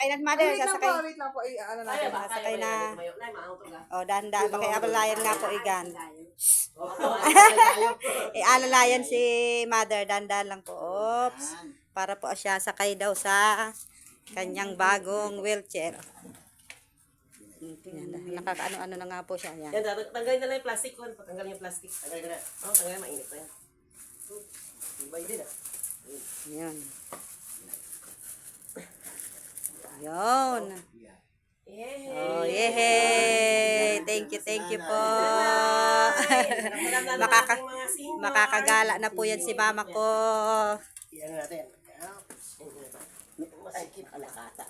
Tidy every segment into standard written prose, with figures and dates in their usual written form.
Sasakay na, mother. Sasakay. Wait lang po. Ano natin. Sasakay na. O, dahan-dahan. Pakialalayan nga po, Igan. Alalayan si mother. Dahan-dahan lang po. Oops. Para po siya sakay daw sa kanyang bagong wheelchair. Nakakaano-ano na nga po siya. Yan. Yan, tanggalin na lang yung plastic. Tanggalin yung plastic. Tanggalin na. Tanggalin, mainit pa yan. Ibay din ah. Yan. Yun. Oh, yehey! Thank you po. Makakagala na po yan si mama ko. Yan natin. Masikip alakata.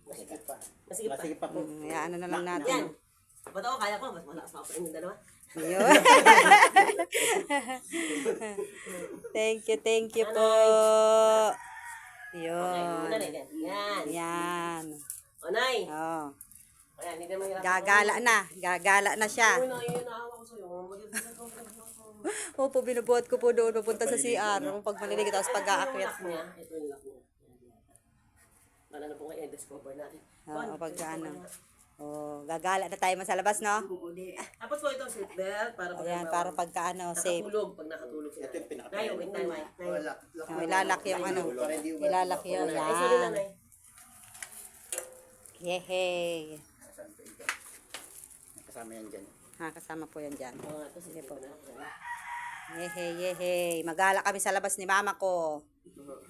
Masikip pa. Masikip pa po. Ano na lang natin. Ba't ako kaya ko? Mas malakas pa ako sa inyong dalawa. Yun. Thank you po. Yun. Yan. Yan. O, Nay. Oh. Ayan, hindi naman hirap. Gagala na siya. Uy, naawa ko sa'yo. Opo, binubuhat ko po doon. Pupunta sa CR. Pag maliligit, tapos pag-aakyat. Ito yung lock niya. Wala na po ngayon, discover natin. Oo, pag-ano. Oh, gagala na tayo sa labas, no? Tapos po ito, seatbelt. Ayan, para pagka-ano, safe. Nakatulog, pag nakatulog sila. Ito yung pinaka. Nay, wait, Nay, Nay. Oh, ilalak yung ano. Ilalak yung Ay, sorry na, yan. Nay. Yehey. Kasama yan dyan. Kasama po yan dyan. Oo, ito, sige po. Yehey. Magala kami sa labas ni mama ko.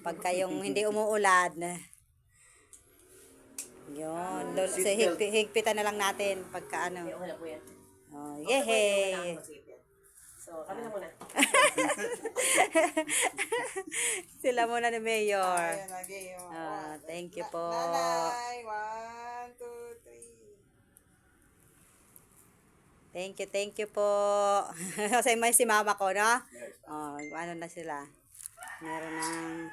Pagka yung hindi umuulan. Yun. Higpitan na lang natin pagka ano. Okay na po yan. Oh, yehey. So, kami na muna. Sila muna ni Mayor. Ayan, lagi. Thank you po. Nanay, 1, 2, 3. Thank you po. Kasi may si mama ko, no? Oh, ano na sila. Meron ng